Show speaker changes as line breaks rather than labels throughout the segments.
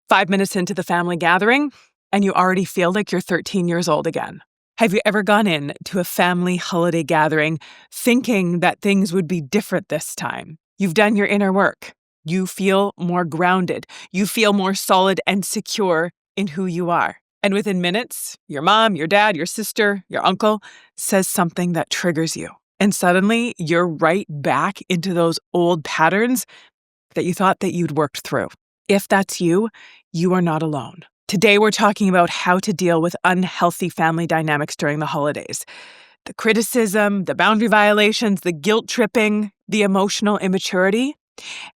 5 minutes into the family gathering, and you already feel like you're 13 years old again. Have you ever gone in to a family holiday gathering thinking that things would be different this time? You've done your inner work. You feel more grounded. You feel more solid and secure in who you are. And within minutes, your mom, your dad, your sister, your uncle says something that triggers you. And suddenly, you're right back into those old patterns that you thought that you'd worked through. If that's you, you are not alone. Today, we're talking about how to deal with unhealthy family dynamics during the holidays. The criticism, the boundary violations, the guilt tripping, the emotional immaturity,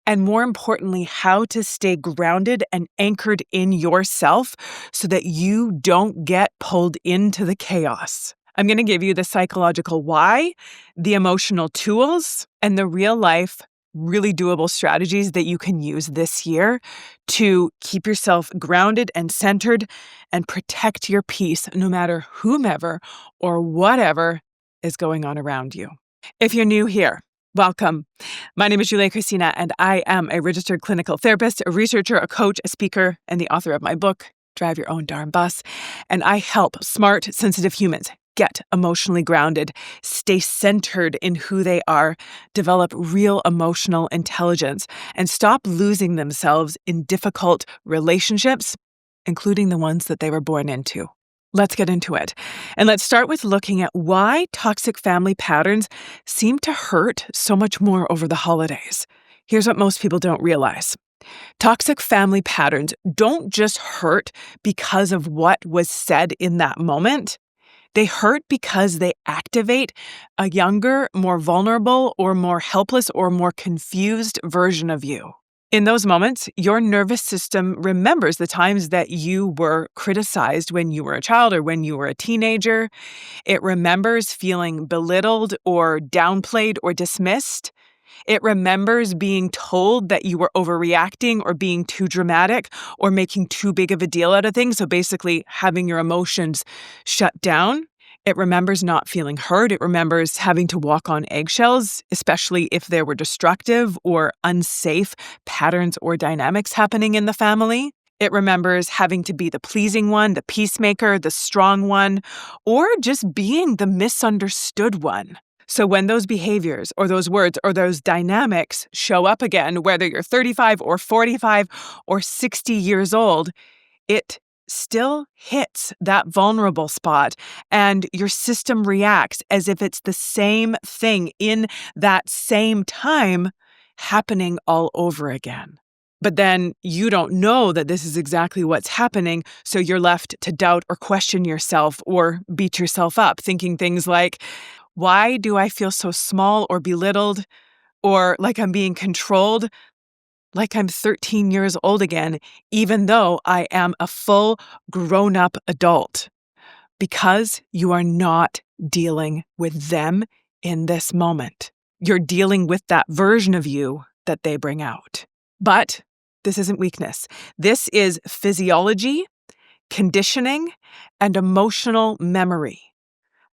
and more importantly, how to stay grounded and anchored in yourself so that you don't get pulled into the chaos. I'm going to give you the psychological why, the emotional tools, and the real life, really doable strategies that you can use this year to keep yourself grounded and centered and protect your peace no matter whomever or whatever is going on around you. If you're new here, welcome. My name is Kristina, and I am a registered clinical therapist, a researcher, a coach, a speaker, and the author of my book, Drive Your Own Darn Bus. And I help smart, sensitive humans get emotionally grounded, stay centered in who they are, develop real emotional intelligence, and stop losing themselves in difficult relationships, including the ones that they were born into. Let's get into it. And let's start with looking at why toxic family patterns seem to hurt so much more over the holidays. Here's what most people don't realize. Toxic family patterns don't just hurt because of what was said in that moment. They hurt because they activate a younger, more vulnerable, or more helpless, or more confused version of you. In those moments, your nervous system remembers the times that you were criticized when you were a child or when you were a teenager. It remembers feeling belittled or downplayed or dismissed. It remembers being told that you were overreacting or being too dramatic or making too big of a deal out of things. So basically having your emotions shut down. It remembers not feeling heard. It remembers having to walk on eggshells, especially if there were destructive or unsafe patterns or dynamics happening in the family. It remembers having to be the pleasing one, the peacemaker, the strong one, or just being the misunderstood one. So when those behaviors or those words or those dynamics show up again, whether you're 35 or 45 or 60 years old, it still hits that vulnerable spot and your system reacts as if it's the same thing in that same time happening all over again. But then you don't know that this is exactly what's happening, so you're left to doubt or question yourself or beat yourself up, thinking things like, why do I feel so small or belittled or like I'm being controlled, like I'm 13 years old again, even though I am a full grown-up adult? Because you are not dealing with them in this moment. You're dealing with that version of you that they bring out. But this isn't weakness. This is physiology, conditioning, and emotional memory.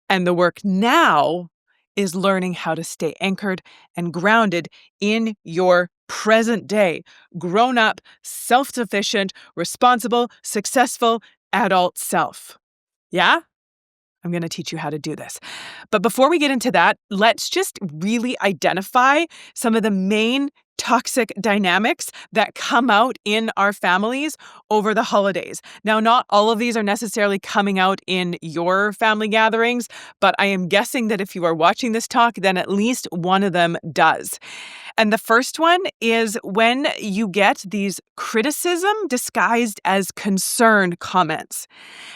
And the work now is learning how to stay anchored and grounded in your present day, grown up, self-sufficient, responsible, successful adult self. Yeah? I'm going to teach you how to do this. But before we get into that, let's just really identify some of the main toxic dynamics that come out in our families over the holidays. Now, not all of these are necessarily coming out in your family gatherings, but I am guessing that if you are watching this talk, then at least one of them does. And the first one is when you get these criticism disguised as concern comments.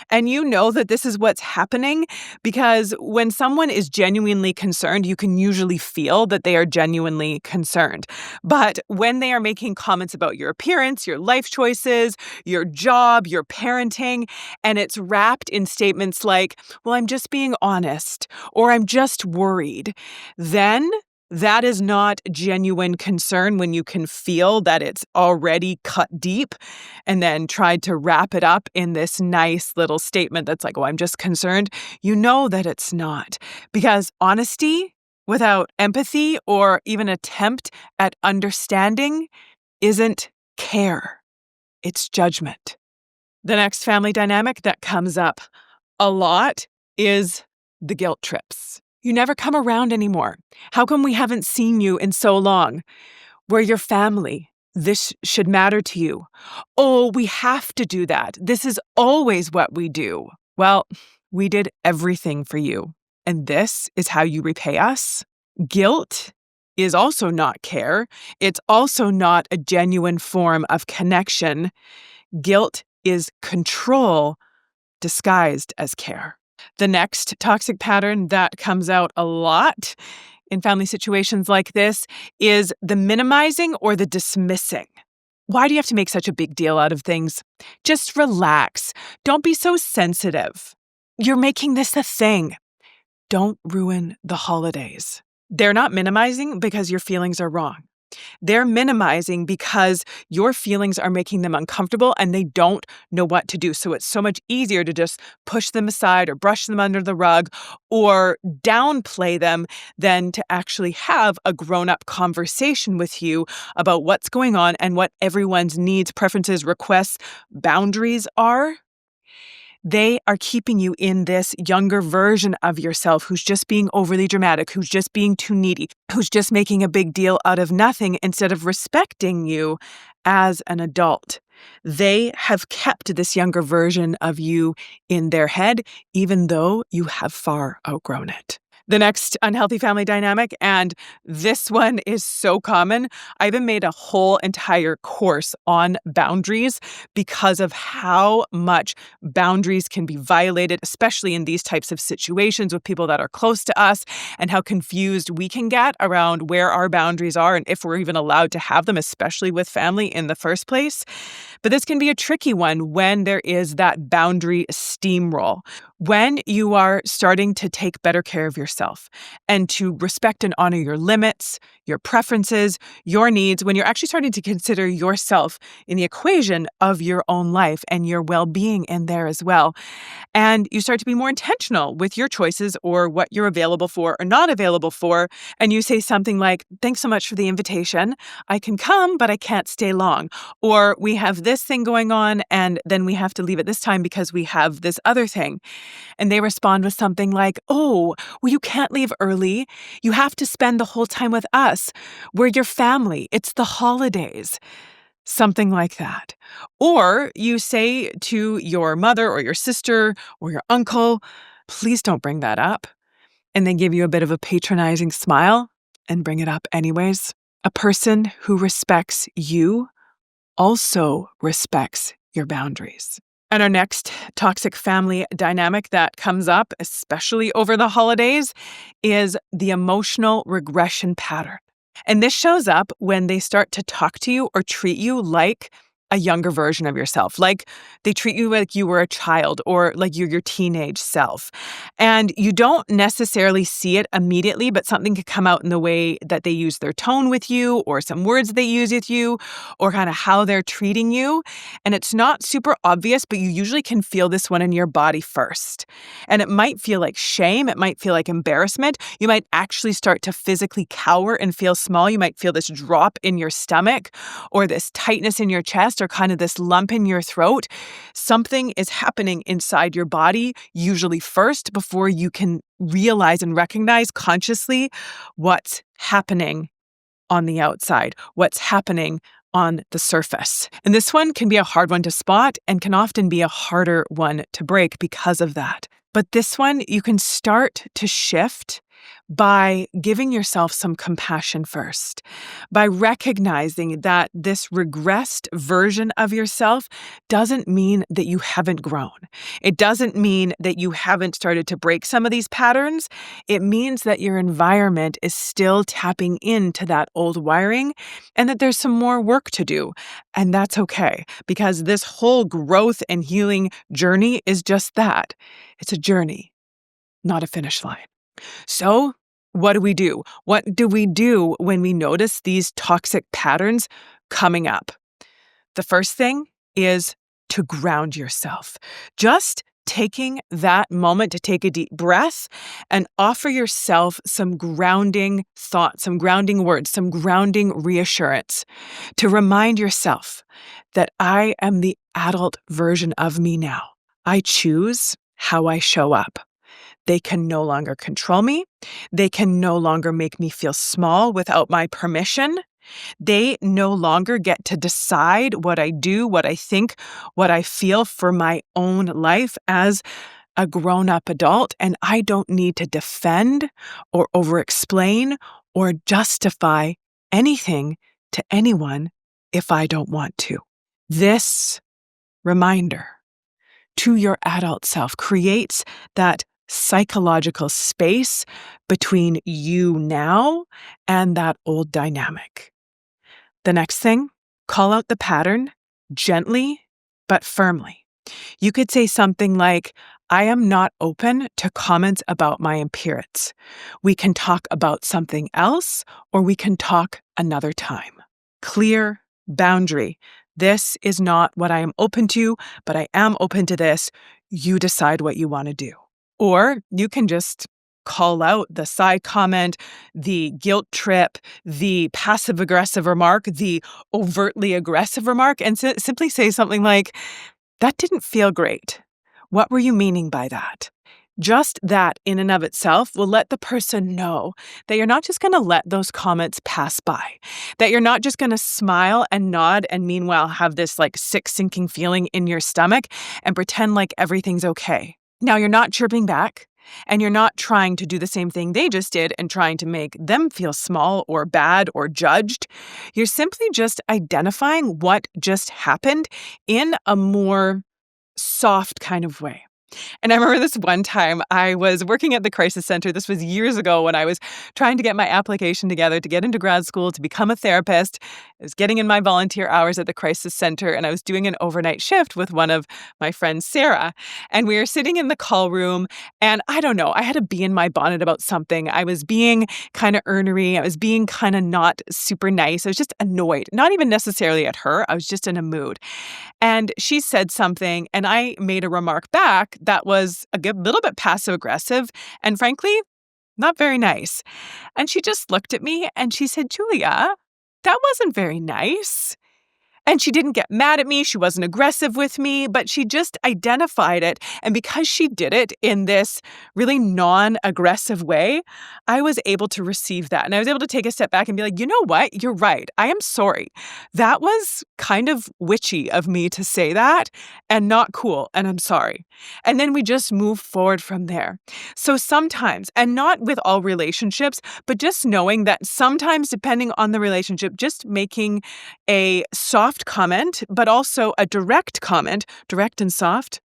And you know that this is what's happening because when someone is genuinely concerned, you can usually feel that they are genuinely concerned. But when they are making comments about your appearance, your life choices, your job, your parenting, and it's wrapped in statements like, well, I'm just being honest, or I'm just worried, then that is not genuine concern when you can feel that it's already cut deep and then tried to wrap it up in this nice little statement that's like, oh, I'm just concerned. You know that it's not, because honesty without empathy or even attempt at understanding isn't care. it's judgment. The next family dynamic that comes up a lot is the guilt trips. You never come around anymore. How come we haven't seen you in so long? We're your family. This should matter to you. Oh, we have to do that. This is always what we do. Well, we did everything for you, and this is how you repay us? Guilt is also not care. It's also not a genuine form of connection. Guilt is control disguised as care. The next toxic pattern that comes out a lot in family situations like this is the minimizing or the dismissing. Why do you have to make such a big deal out of things? Just relax. Don't be so sensitive. You're making this a thing. Don't ruin the holidays. They're not minimizing because your feelings are wrong. They're minimizing because your feelings are making them uncomfortable and they don't know what to do. So it's so much easier to just push them aside or brush them under the rug or downplay them than to actually have a grown-up conversation with you about what's going on and what everyone's needs, preferences, requests, boundaries are. They are keeping you in this younger version of yourself who's just being overly dramatic, who's just being too needy, who's just making a big deal out of nothing instead of respecting you as an adult. They have kept this younger version of you in their head, even though you have far outgrown it. The next unhealthy family dynamic, and this one is so common. I even made a whole entire course on boundaries because of how much boundaries can be violated, especially in these types of situations with people that are close to us, and how confused we can get around where our boundaries are and if we're even allowed to have them, especially with family in the first place. But this can be a tricky one when there is that boundary steamroll. When you are starting to take better care of yourself and to respect and honor your limits, your preferences, your needs, when you're actually starting to consider yourself in the equation of your own life and your well-being in there as well, and you start to be more intentional with your choices or what you're available for or not available for, and you say something like, "Thanks so much for the invitation. I can come, but I can't stay long." Or, "We have this thing going on, and then we have to leave at this time because we have this other thing." And they respond with something like, "Oh, well, you can't leave early. You have to spend the whole time with us. We're your family. It's the holidays." Something like that. Or you say to your mother or your sister or your uncle, "Please don't bring that up." And they give you a bit of a patronizing smile and bring it up anyways. A person who respects you also respects your boundaries. And our next toxic family dynamic that comes up, especially over the holidays, is the emotional regression pattern. And this shows up when they start to talk to you or treat you like a younger version of yourself, like they treat you like you were a child or like you're your teenage self. And you don't necessarily see it immediately, but something could come out in the way that they use their tone with you or some words they use with you or kind of how they're treating you. And it's not super obvious, but you usually can feel this one in your body first. And it might feel like shame. It might feel like embarrassment. You might actually start to physically cower and feel small. You might feel this drop in your stomach or this tightness in your chest or kind of this lump in your throat. Something is happening inside your body, usually first, before you can realize and recognize consciously what's happening on the outside, what's happening on the surface. And this one can be a hard one to spot and can often be a harder one to break because of that. But this one, you can start to shift by giving yourself some compassion first, by recognizing that this regressed version of yourself doesn't mean that you haven't grown. It doesn't mean that you haven't started to break some of these patterns. It means that your environment is still tapping into that old wiring and that there's some more work to do. And that's okay, because this whole growth and healing journey is just that. It's a journey, not a finish line. So, what do we do? What do we do when we notice these toxic patterns coming up? The first thing is to ground yourself. Just taking that moment to take a deep breath and offer yourself some grounding thoughts, some grounding words, some grounding reassurance to remind yourself that I am the adult version of me now. I choose how I show up. They can no longer control me. They can no longer make me feel small without my permission. They no longer get to decide what I do, what I think, what I feel for my own life as a grown-up adult, and I don't need to defend or over-explain or justify anything to anyone if I don't want to. This reminder to your adult self creates that psychological space between you now and that old dynamic. The next thing, call out the pattern gently but firmly. You could say something like, I am not open to comments about my appearance. We can talk about something else, or we can talk another time. Clear boundary. This is not what I am open to, but I am open to this. You decide what you want to do. Or you can just call out the side comment, the guilt trip, the passive-aggressive remark, the overtly aggressive remark, and simply say something like, that didn't feel great. What were you meaning by that? Just that in and of itself will let the person know that you're not just going to let those comments pass by, that you're not just going to smile and nod and meanwhile have this like sick sinking feeling in your stomach and pretend like everything's okay. Now you're not chirping back and you're not trying to do the same thing they just did and trying to make them feel small or bad or judged. You're simply just identifying what just happened in a more soft kind of way. And I remember this one time I was working at the crisis center. This was years ago when I was trying to get my application together to get into grad school, to become a therapist. I was getting in my volunteer hours at the crisis center, and I was doing an overnight shift with one of my friends, Sarah. And we were sitting in the call room, and I don't know, I had a bee in my bonnet about something. I was being kind of ornery. I was being kind of not super nice. I was just annoyed, not even necessarily at her. I was just in a mood. And she said something, and I made a remark back that was a little bit passive-aggressive and, frankly, not very nice. And she just looked at me and she said, Julia, that wasn't very nice. And she didn't get mad at me. She wasn't aggressive with me, but she just identified it. And because she did it in this really non-aggressive way, I was able to receive that. And I was able to take a step back and be like, you know what? You're right. I am sorry. That was kind of witchy of me to say that and not cool. And I'm sorry. And then we just move forward from there. So sometimes, and not with all relationships, but just knowing that sometimes, depending on the relationship, just making a soft comment, but also a direct comment, direct and soft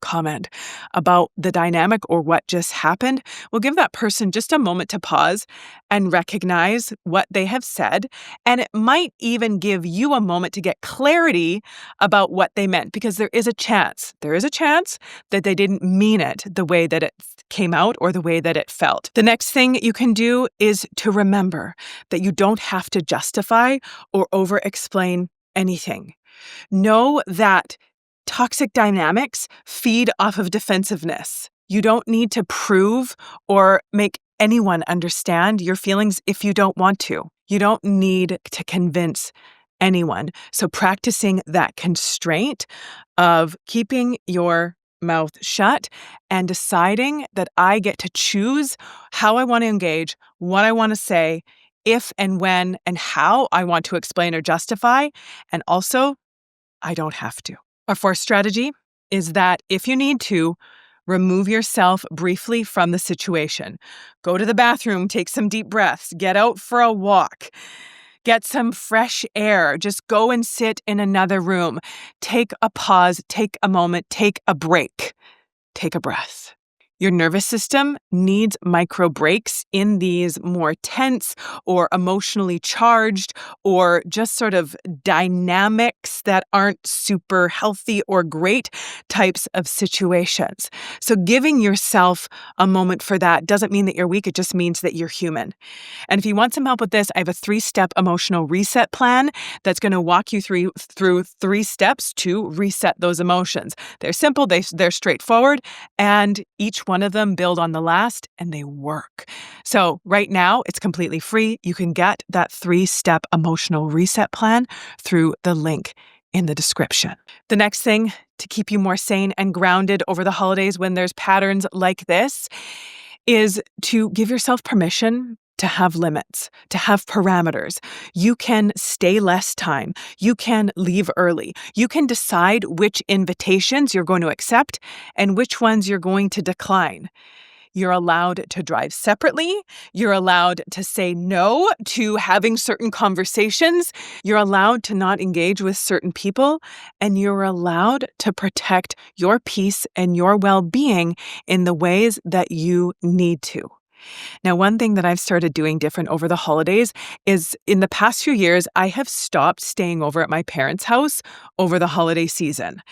comment about the dynamic or what just happened will give that person just a moment to pause and recognize what they have said. And it might even give you a moment to get clarity about what they meant, because there is a chance that they didn't mean it the way that it came out or the way that it felt. The next thing you can do is to remember that you don't have to justify or over-explain anything. Know that toxic dynamics feed off of defensiveness. You don't need to prove or make anyone understand your feelings if you don't want to. You don't need to convince anyone. So practicing that constraint of keeping your mouth shut and deciding that I get to choose how I want to engage, what I want to say, if and when and how I want to explain or justify, and also I don't have to. Our fourth strategy is that if you need to, remove yourself briefly from the situation. Go to the bathroom, take some deep breaths, get out for a walk, get some fresh air, just go and sit in another room. Take a pause, take a moment, take a break, take a breath. Your nervous system needs micro breaks in these more tense or emotionally charged or just sort of dynamics that aren't super healthy or great types of situations. So giving yourself a moment for that doesn't mean that you're weak. It just means that you're human. And if you want some help with this, I have a 3-step emotional reset plan that's going to walk you through 3 steps to reset those emotions. They're simple, they're straightforward, and each one of them build on the last, and they work. So right now, it's completely free. You can get that 3-step emotional reset plan through the link in the description. The next thing to keep you more sane and grounded over the holidays when there's patterns like this is to give yourself permission to have limits, to have parameters. You can stay less time. You can leave early. You can decide which invitations you're going to accept and which ones you're going to decline. You're allowed to drive separately. You're allowed to say no to having certain conversations. You're allowed to not engage with certain people. And you're allowed to protect your peace and your well-being in the ways that you need to. Now, one thing that I've started doing different over the holidays is in the past few years, I have stopped staying over at my parents' house over the holiday season.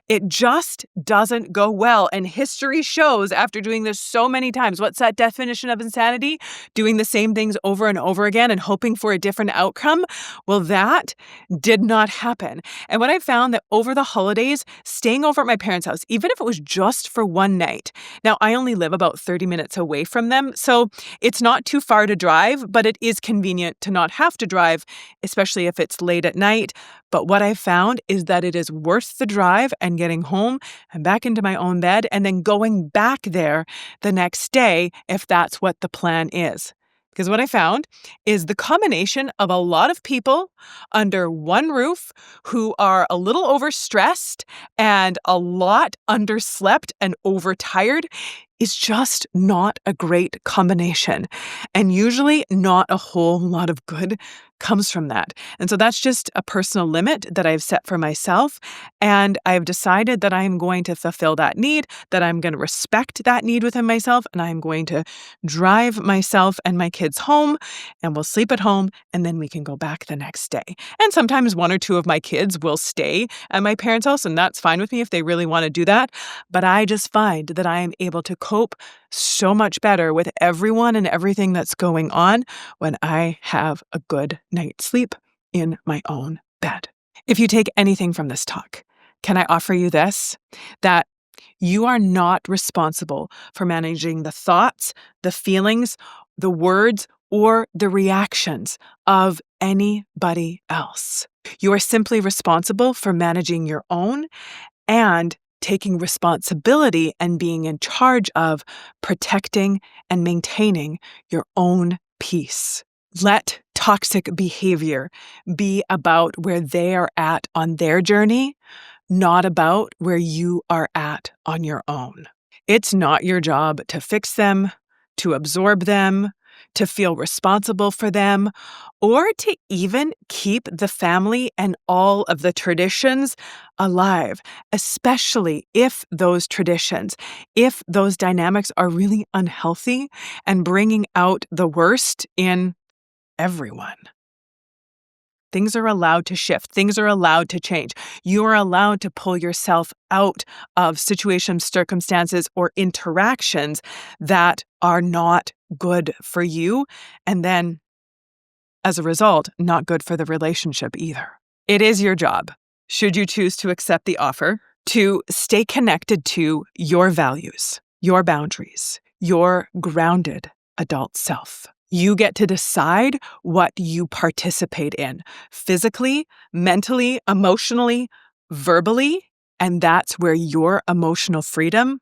It just doesn't go well. And history shows after doing this so many times, what's that definition of insanity? Doing the same things over and over again and hoping for a different outcome. Well, that did not happen. And what I found that over the holidays, staying over at my parents' house, even if it was just for one night. Now, I only live about 30 minutes away from them, so it's not too far to drive, but it is convenient to not have to drive, especially if it's late at night. But what I found is that it is worth the drive and getting home and back into my own bed and then going back there the next day if that's what the plan is. Because what I found is the combination of a lot of people under one roof who are a little overstressed and a lot underslept and overtired is just not a great combination. And usually not a whole lot of good comes from that. And so that's just a personal limit that I've set for myself. And I've decided that I am going to fulfill that need, that I'm going to respect that need within myself, and I'm going to drive myself and my kids home, and we'll sleep at home, and then we can go back the next day. And sometimes 1 or 2 of my kids will stay at my parents' house, and that's fine with me if they really want to do that. But I just find that I am able to cope so much better with everyone and everything that's going on when I have a good night's sleep in my own bed. If you take anything from this talk, can I offer you this? That you are not responsible for managing the thoughts, the feelings, the words, or the reactions of anybody else. You are simply responsible for managing your own and taking responsibility and being in charge of protecting and maintaining your own peace. Let toxic behavior be about where they are at on their journey, not about where you are at on your own. It's not your job to fix them, to absorb them, to feel responsible for them, or to even keep the family and all of the traditions alive, especially if those traditions, if those dynamics are really unhealthy and bringing out the worst in everyone. Things are allowed to shift. Things are allowed to change. You are allowed to pull yourself out of situations, circumstances, or interactions that are not good for you. And then, as a result, not good for the relationship either. It is your job, should you choose to accept the offer, to stay connected to your values, your boundaries, your grounded adult self. You get to decide what you participate in physically, mentally, emotionally, verbally, and that's where your emotional freedom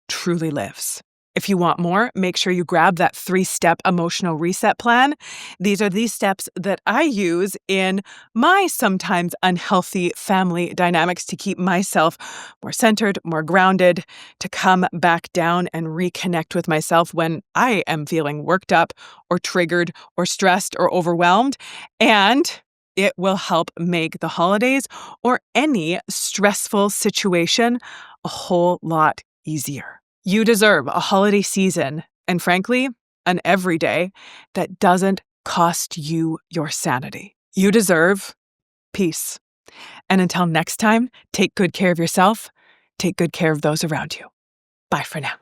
truly lives. If you want more, make sure you grab that 3-step emotional reset plan. These are these steps that I use in my sometimes unhealthy family dynamics to keep myself more centered, more grounded, to come back down and reconnect with myself when I am feeling worked up or triggered or stressed or overwhelmed. And it will help make the holidays or any stressful situation a whole lot easier. You deserve a holiday season, and frankly, an everyday that doesn't cost you your sanity. You deserve peace. And until next time, take good care of yourself, take good care of those around you. Bye for now.